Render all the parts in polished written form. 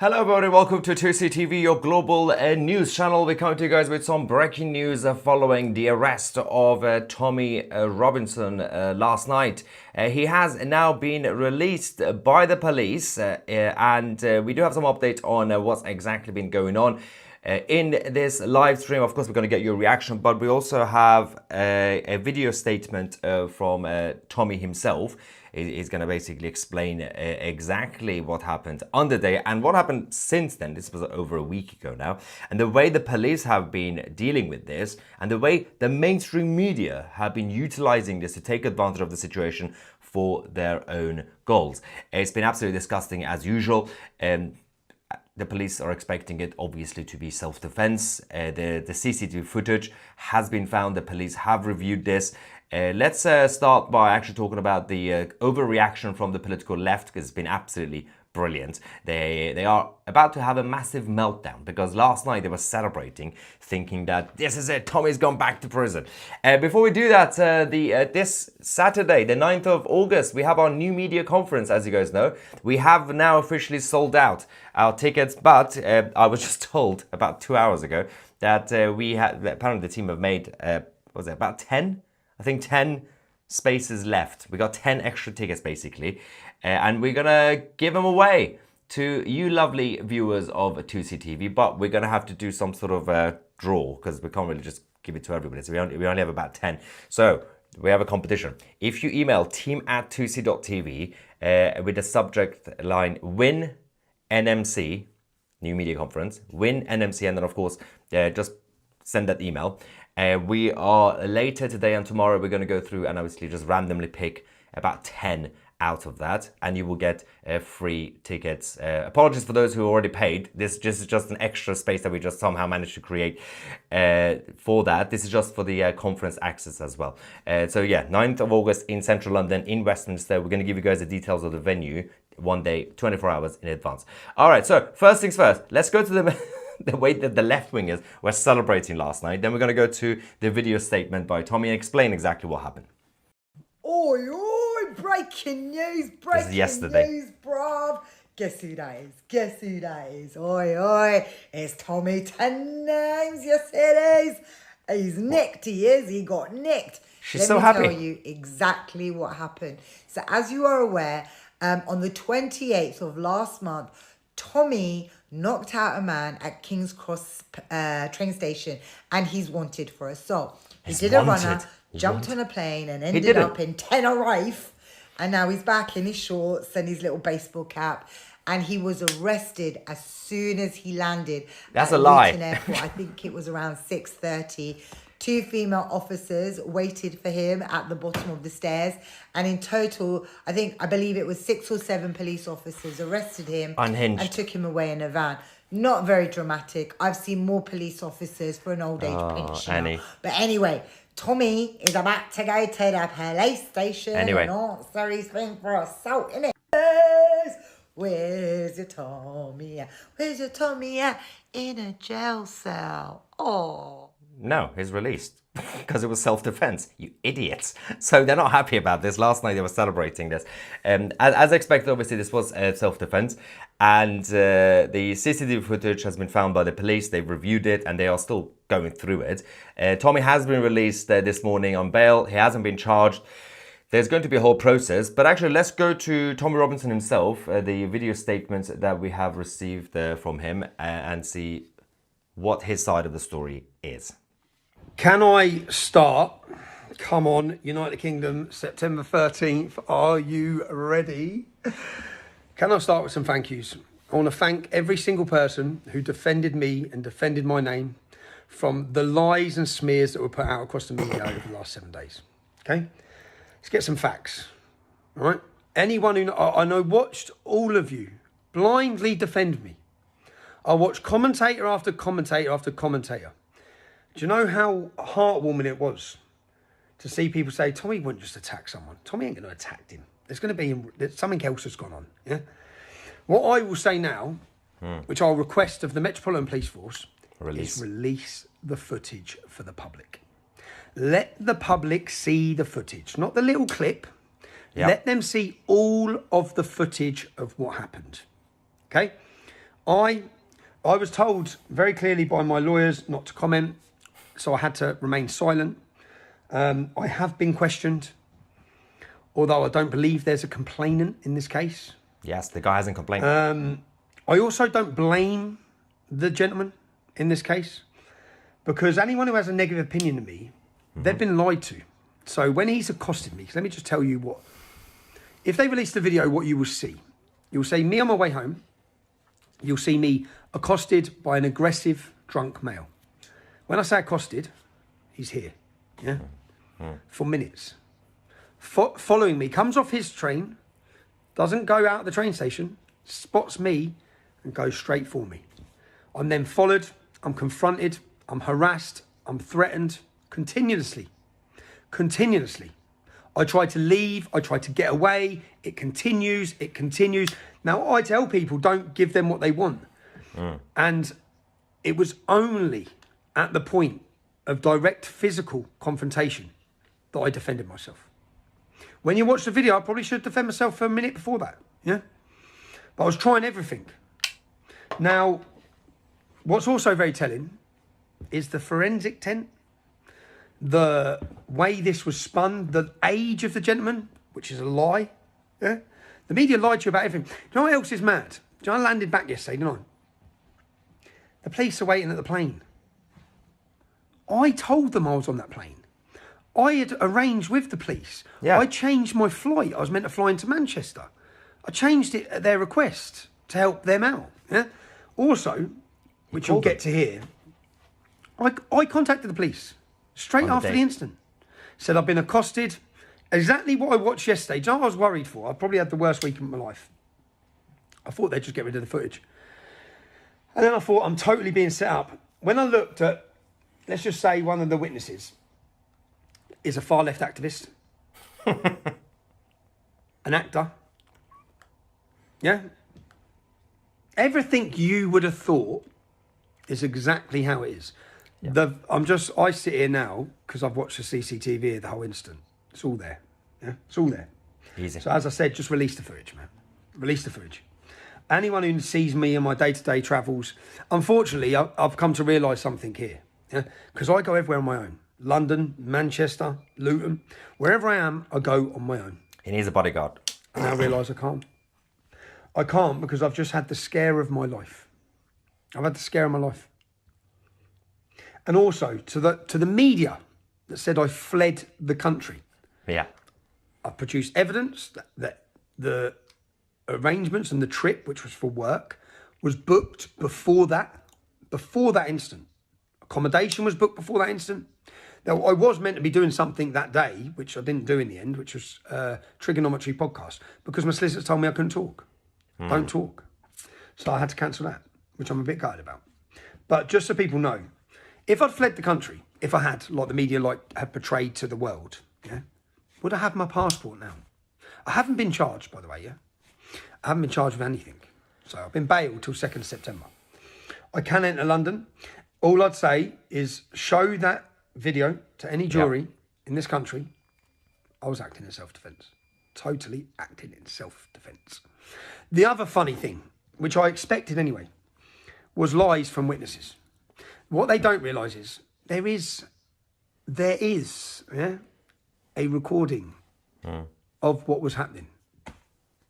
Hello everybody, welcome to CCTV, your global news channel. We come to you guys with some breaking news following the arrest of Tommy Robinson last night. He has now been released by the police and we do have some update on what's exactly been going on. In this live stream, of course, we're going to get your reaction, but we also have a video statement from Tommy himself. He's going to basically explain exactly what happened on the day and what happened since then. This was over a week ago now. And the way the police have been dealing with this and the way the mainstream media have been utilizing this to take advantage of the situation for their own goals. It's been absolutely disgusting as usual. The police are expecting it, obviously, to be self-defense. The CCTV footage has been found. The police have reviewed this. Let's start by actually talking about the overreaction from the political left, because it's been absolutely brilliant. They are about to have a massive meltdown because last night they were celebrating, thinking that this is it, Tommy's gone back to prison. Before we do that, this Saturday, the 9th of August, we have our new media conference, as you guys know. We have now officially sold out our tickets, but I was just told about 2 hours ago that apparently the team have made, what was it, about 10? I think 10 spaces left. We got 10 extra tickets basically. And we're gonna give them away to you lovely viewers of 2CTV, but we're gonna have to do some sort of draw because we can't really just give it to everybody. So we only have about 10. So we have a competition. If you email team@2c.tv with the subject line win NMC, new media conference, win NMC, and then of course, just send that email. We are later today and tomorrow, we're going to go through and obviously just randomly pick about 10 out of that, and you will get free tickets. Apologies for those who already paid. This is just an extra space that we just somehow managed to create for that. This is just for the conference access as well. So yeah, 9th of August in central London, in Westminster. We're going to give you guys the details of the venue one day, 24 hours in advance. All right, so first things first, let's go to the way that the left-wingers were celebrating last night. Then we're going to go to the video statement by Tommy and explain exactly what happened. Oi, oi, breaking news, news, bruv. Guess who that is? Guess who that is? Oi, oi, it's Tommy 10 names, yes it is. He's nicked, he is, he got nicked. She's so happy. Let me tell you exactly what happened. So as you are aware, on the 28th of last month, Tommy knocked out a man at King's Cross train station and he's wanted for assault. He did a runner, jumped on a plane and ended up in Tenerife, and now he's back in his shorts and his little baseball cap, and he was arrested as soon as he landed. That's a lie. Luton Airport. I think it was around 6:30. 2 female officers waited for him at the bottom of the stairs. And in total, I believe it was 6 or 7 police officers arrested him. Unhinged. And took him away in a van. Not very dramatic. I've seen more police officers for an old age pensioner. Annie. But anyway, Tommy is about to go to the police station and answer his thing for assault, innit? Where's your Tommy at? Where's your Tommy at? In a jail cell. Oh. No, he's released because it was self-defense, you idiots. So they're not happy about this. Last night they were celebrating this. As expected, obviously, this was self-defense. And the CCTV footage has been found by the police. They've reviewed it and they are still going through it. Tommy has been released this morning on bail. He hasn't been charged. There's going to be a whole process. But actually, let's go to Tommy Robinson himself, the video statements that we have received from him and see what his side of the story is. Can I start? Come on, United Kingdom, September 13th. Are you ready? Can I start with some thank yous? I want to thank every single person who defended me and defended my name from the lies and smears that were put out across the media over the last 7 days. Okay? Let's get some facts. All right? Anyone who I know watched all of you blindly defend me. I watched commentator after commentator after commentator. Do you know how heartwarming it was to see people say, Tommy wouldn't just attack someone. Tommy ain't going to attack him. There's going to be something else that's gone on. Yeah. What I will say now, which I'll request of the Metropolitan Police Force, is release the footage for the public. Let the public see the footage, not the little clip. Yep. Let them see all of the footage of what happened. Okay? I was told very clearly by my lawyers not to comment, so I had to remain silent. I have been questioned, although I don't believe there's a complainant in this case. Yes, the guy hasn't complained. I also don't blame the gentleman in this case, because anyone who has a negative opinion of me, they've been lied to. So when he's accosted me, 'cause let me just tell you what, if they release the video, what you will see, you'll see me on my way home, you'll see me accosted by an aggressive drunk male. When I say accosted, he's here, yeah, for minutes. Following me, comes off his train, doesn't go out of the train station, spots me and goes straight for me. I'm then followed, I'm confronted, I'm harassed, I'm threatened continuously. I try to leave, I try to get away, it continues. Now I tell people, don't give them what they want. And it was only at the point of direct physical confrontation that I defended myself. When you watch the video, I probably should defend myself for a minute before that, yeah? But I was trying everything. Now, what's also very telling is the forensic tent, the way this was spun, the age of the gentleman, which is a lie, yeah? The media lied to you about everything. Do you know what else is mad? Do you know I landed back yesterday, didn't I? The police are waiting at the plane. I told them I was on that plane. I had arranged with the police. Yeah. I changed my flight. I was meant to fly into Manchester. I changed it at their request to help them out. Yeah. Also, which you'll get to hear, I contacted the police straight after the incident. Said I've been accosted. Exactly what I watched yesterday. Do you know what I was worried for? I probably had the worst week of my life. I thought they'd just get rid of the footage. And then I thought, I'm totally being set up. When I looked at, let's just say one of the witnesses is a far left activist, an actor, yeah? Everything you would have thought is exactly how it is. Yeah. I sit here now because I've watched the CCTV of the whole incident. It's all there, yeah? It's all there. Easy. So as I said, just release the footage, man. Release the footage. Anyone who sees me in my day-to-day travels, unfortunately, I've come to realise something here, yeah? Because I go everywhere on my own. London, Manchester, Luton, wherever I am, I go on my own. He needs a bodyguard. And I realise I can't. I can't because I've just had the scare of my life. I've had the scare of my life. And also to the media that said I fled the country. Yeah. I've produced evidence that the arrangements and the trip, which was for work, was booked before that incident. Accommodation was booked before that incident. Now, I was meant to be doing something that day, which I didn't do in the end, which was a trigonometry podcast, because my solicitors told me I couldn't talk. Don't talk. So I had to cancel that, which I'm a bit gutted about. But just so people know, if I'd fled the country, if I had, like the media had portrayed to the world, yeah, would I have my passport now? I haven't been charged, by the way, yeah? I haven't been charged with anything. So I've been bailed till 2nd September. I can enter London. All I'd say is show that video to any jury in this country. I was acting in self-defence. Totally acting in self-defence. The other funny thing, which I expected anyway, was lies from witnesses. What they don't realise is there is a recording of what was happening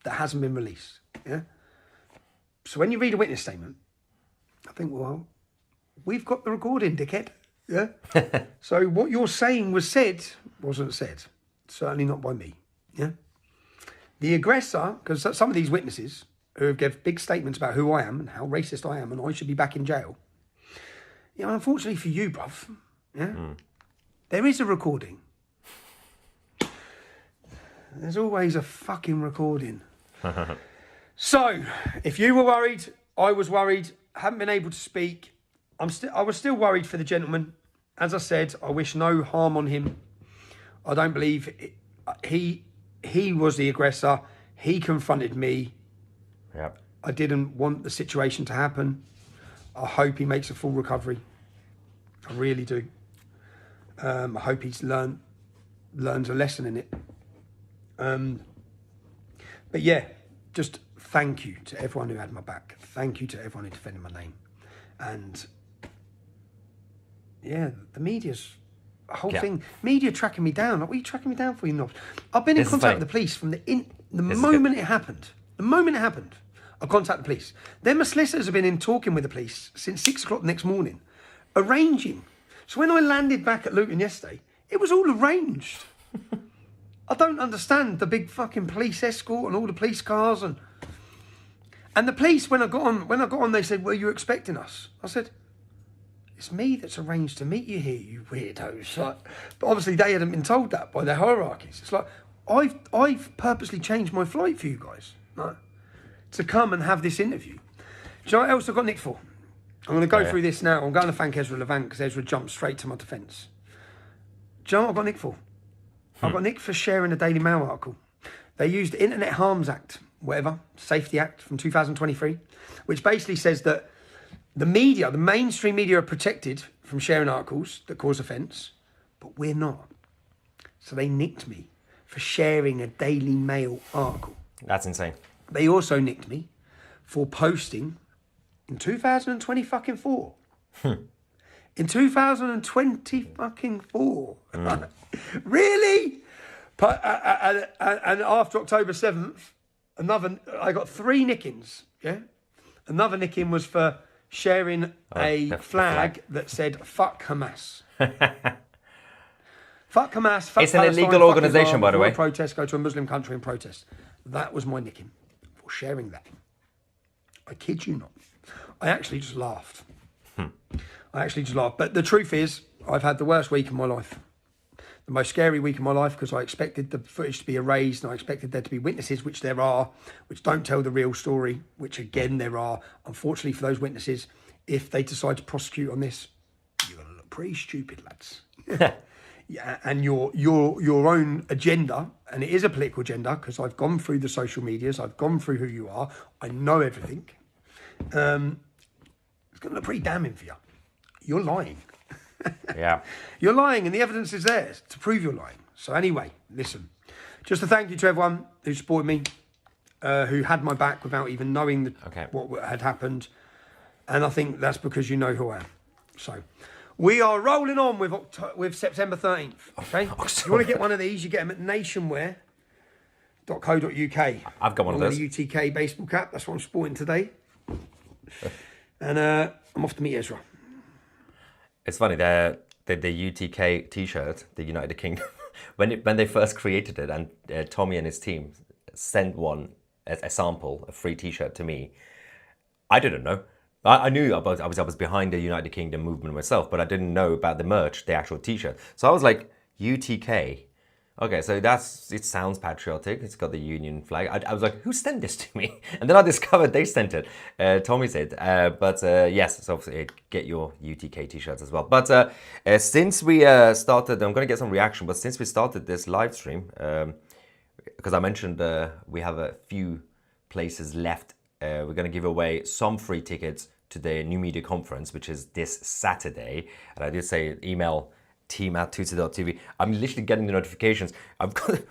that hasn't been released. Yeah. So when you read a witness statement, I think, well, we've got the recording, dickhead. Yeah. So what you're saying wasn't said. Certainly not by me. Yeah. The aggressor, because some of these witnesses who give big statements about who I am and how racist I am and I should be back in jail. You know, unfortunately for you, bruv, yeah, there is a recording. There's always a fucking recording. So, if you were worried, I was worried, haven't been able to speak. I was still worried for the gentleman. As I said, I wish no harm on him. I don't believe he was the aggressor. He confronted me. Yep. I didn't want the situation to happen. I hope he makes a full recovery. I really do. I hope he's learns a lesson in it. But yeah, just thank you to everyone who had my back. Thank you to everyone who defended my name. And yeah, the media's whole thing, media tracking me down. Like, what are you tracking me down for, you knob? I've been in contact with the police from the moment it happened. The moment it happened, I contacted the police. Then my solicitors have been in talking with the police since 6 o'clock the next morning, arranging. So when I landed back at Luton yesterday, it was all arranged. I don't understand the big fucking police escort and all the police cars and the police. When I got on, they said, "Were you expecting us?" I said, "It's me that's arranged to meet you here, you weirdos." Like, but obviously they hadn't been told that by their hierarchies. It's like I've purposely changed my flight for you guys, right, to come and have this interview. Do you know what else I got nicked for? I'm going to go through this now. I'm going to thank Ezra Levant because Ezra jumped straight to my defence. Do you know what I got nicked for? I got nicked for sharing a Daily Mail article. They used the Internet Harms Act, whatever, Safety Act from 2023, which basically says that the media, the mainstream media, are protected from sharing articles that cause offence, but we're not. So they nicked me for sharing a Daily Mail article. That's insane. They also nicked me for posting in 2024. In 2024. Really? And after October 7th, I got 3 nickings, yeah? Another nicking was for sharing a flag that said, "Fuck Hamas." Fuck Hamas, fuck It's an Palestine, illegal fuck organisation, Islam, by the way. Protest, go to a Muslim country and protest. That was my nicking for sharing that. I kid you not. I actually just laughed. But the truth is, I've had the worst week of my life. The most scary week of my life, because I expected the footage to be erased and I expected there to be witnesses, which there are, which don't tell the real story, which again there are. Unfortunately for those witnesses, if they decide to prosecute on this, you're going to look pretty stupid, lads. Yeah, and your own agenda, and it is a political agenda, because I've gone through the social medias, I've gone through who you are, I know everything. It's going to look pretty damning for you. You're lying. Yeah. You're lying, and the evidence is there to prove you're lying. So anyway, listen. Just a thank you to everyone who supported me, who had my back without even knowing what had happened. And I think that's because you know who I am. So we are rolling on with September 13th. Okay? If you want to get one of these, you get them at nationwear.co.uk. I've got one of those. A UTK baseball cap. That's what I'm sporting today. And I'm off to meet Ezra. It's funny, the UTK T-shirt, the United Kingdom, when they first created it, and Tommy and his team sent one as a sample, a free T-shirt to me. I didn't know. I knew about. I was behind the United Kingdom movement myself, but I didn't know about the merch, the actual T-shirt. So I was like, UTK. Okay, so it sounds patriotic. It's got the Union flag. I was like, who sent this to me? And then I discovered they sent it. Tommy said. Yes, so obviously get your UTK T-shirts as well. But since we started, I'm going to get some reaction, but since we started this live stream, because I mentioned we have a few places left, we're going to give away some free tickets to the New Media Conference, which is this Saturday. And I did say email team@tutsi.tv. I'm literally getting the notifications.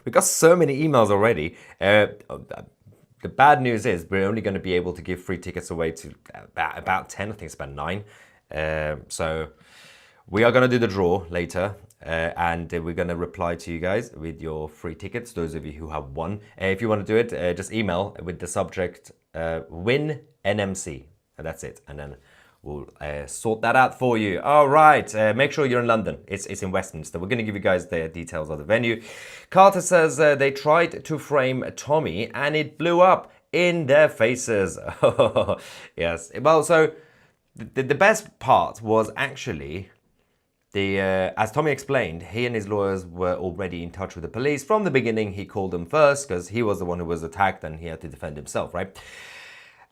We got so many emails already. The bad news is we're only going to be able to give free tickets away to about 10. I think it's about 9. So we are going to do the draw later. And we're going to reply to you guys with your free tickets, those of you who have won. If you want to do it, just email with the subject win NMC. And that's it. And then we'll sort that out for you. All right. Make sure you're in London. It's in Westminster. We're going to give you guys the details of the venue. Carter says they tried to frame Tommy and it blew up in their faces. Yes. Well, so the best part was actually as Tommy explained, he and his lawyers were already in touch with the police. From the beginning, he called them first because he was the one who was attacked and he had to defend himself, right?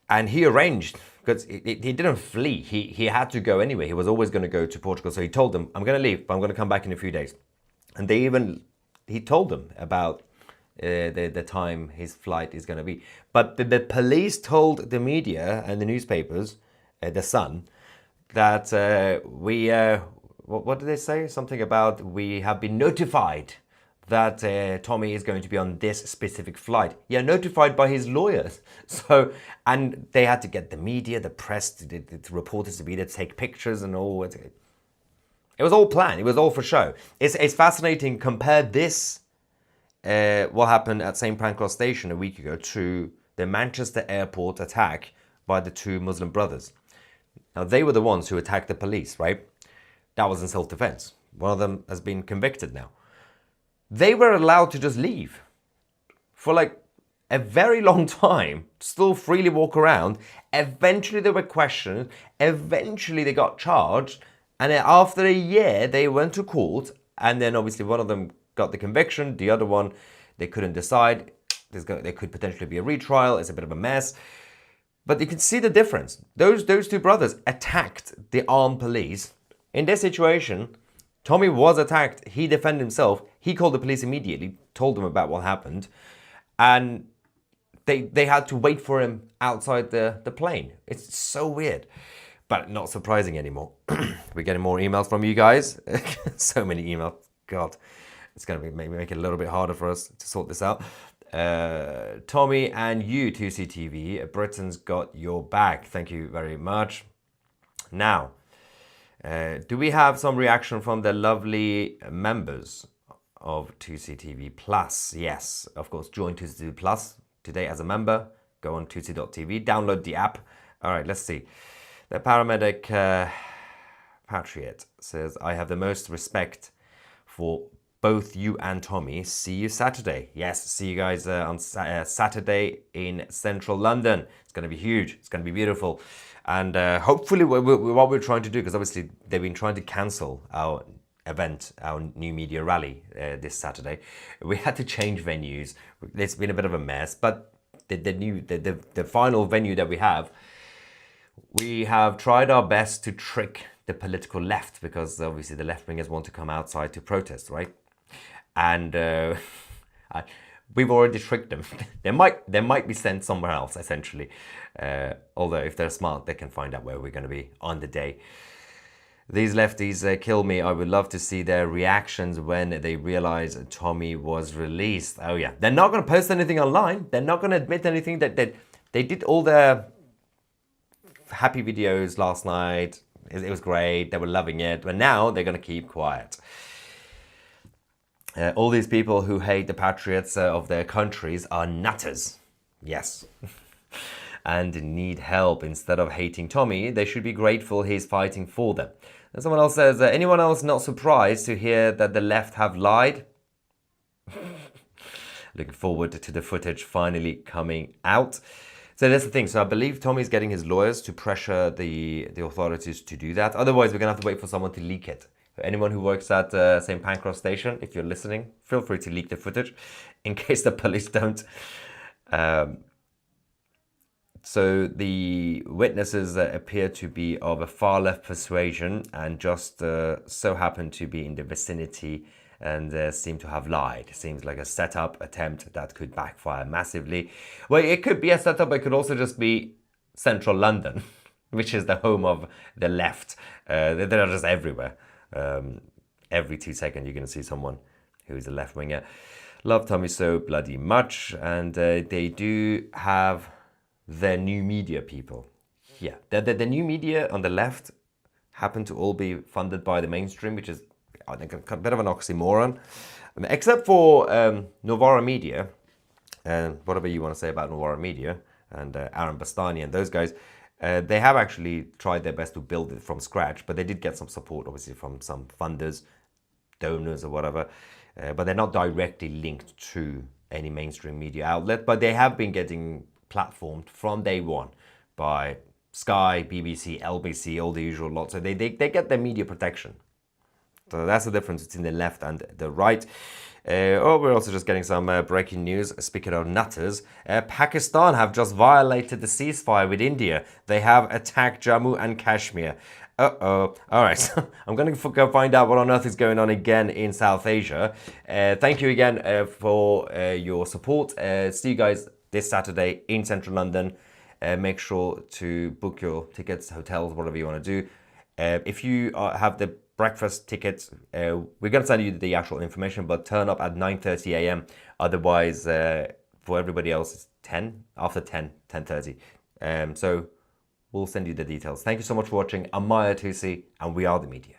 And he arranged, because he didn't flee. He had to go anyway. He was always going to go to Portugal. So he told them, I'm going to leave, but I'm going to come back in a few days. And he told them about the time his flight is going to be. But the police told the media and the newspapers, The Sun, that what did they say? Something about we have been notified that Tommy is going to be on this specific flight. Yeah, notified by his lawyers. So, and they had to get the media, the press, the reporters to be there to take pictures and all. It was all planned. It was all for show. It's fascinating. Compare this, what happened at St. Pancras Station a week ago, to the Manchester airport attack by the two Muslim brothers. Now, they were the ones who attacked the police, right? That was in self-defense. One of them has been convicted now. They were allowed to just leave for like a very long time, still freely walk around. Eventually they were questioned. Eventually they got charged. And then after a year, they went to court. And then obviously one of them got the conviction. The other one, they couldn't decide. There could potentially be a retrial. It's a bit of a mess. But you can see the difference. Those two brothers attacked the armed police. In this situation, Tommy was attacked. He defended himself. He called the police immediately, told them about what happened. And they had to wait for him outside the plane. It's so weird, but not surprising anymore. We're getting more emails from you guys. So many emails. God, it's going to make it a little bit harder for us to sort this out. Tommy and you, 2CTV, Britain's got your back. Thank you very much. Now, do we have some reaction from the lovely members of 2CTV Plus? Yes, of course. Join 2CTV Plus today as a member. Go on 2C.tv, download the app. All right, let's see. The paramedic Patriot says, I have the most respect for both you and Tommy. See you Saturday. Yes, see you guys on Saturday in central London. It's going to be huge. It's going to be beautiful. And hopefully what we're trying to do, because obviously they've been trying to cancel our event, our new media rally this Saturday. We had to change venues. It's been a bit of a mess, but the final venue that we have tried our best to trick the political left, because obviously the left-wingers want to come outside to protest, right? And we've already tricked them. They might be sent somewhere else, essentially. Although if they're smart, they can find out where we're going to be on the day. These lefties kill me. I would love to see their reactions when they realize Tommy was released. Oh yeah, they're not going to post anything online. They're not going to admit anything. That they did all their happy videos last night. It was great. They were loving it. But now they're going to keep quiet. All these people who hate the patriots of their countries are nutters. Yes. And need help. Instead of hating Tommy, they should be grateful he's fighting for them. And someone else says, anyone else not surprised to hear that the left have lied? Looking forward to the footage finally coming out. So that's the thing. So I believe Tommy's getting his lawyers to pressure the authorities to do that. Otherwise, we're going to have to wait for someone to leak it. Anyone who works at St. Pancras Station, if you're listening, feel free to leak the footage in case the police don't. So the witnesses appear to be of a far left persuasion and just so happen to be in the vicinity and seem to have lied. Seems like a setup attempt that could backfire massively. Well, it could be a setup, but it could also just be central London, which is the home of the left. They're just everywhere. Every 2 seconds you're going to see someone who's a left-winger. Love Tommy so bloody much. And they do have their new media people. Yeah, the new media on the left happen to all be funded by the mainstream, which is, I think, a bit of an oxymoron. Except for Novara Media, and whatever you want to say about Novara Media, and Aaron Bastani and those guys, they have actually tried their best to build it from scratch, but they did get some support, obviously, from some funders, donors or whatever, but they're not directly linked to any mainstream media outlet, but they have been getting platformed from day one by Sky, BBC, LBC, all the usual lot, so they get their media protection. So that's the difference between the left and the right. We're also just getting some breaking news. Speaking of nutters, Pakistan have just violated the ceasefire with India. They have attacked Jammu and Kashmir. Uh-oh. All right, so I'm going to go find out what on earth is going on again in South Asia. Thank you again for your support. See you guys this Saturday in central London. Make sure to book your tickets, hotels, whatever you want to do. If you have the breakfast tickets, we're going to send you the actual information, but turn up at 9:30 a.m. Otherwise, for everybody else, it's 10, after 10:30. So we'll send you the details. Thank you so much for watching. I'm Maya Tusi, and we are the media.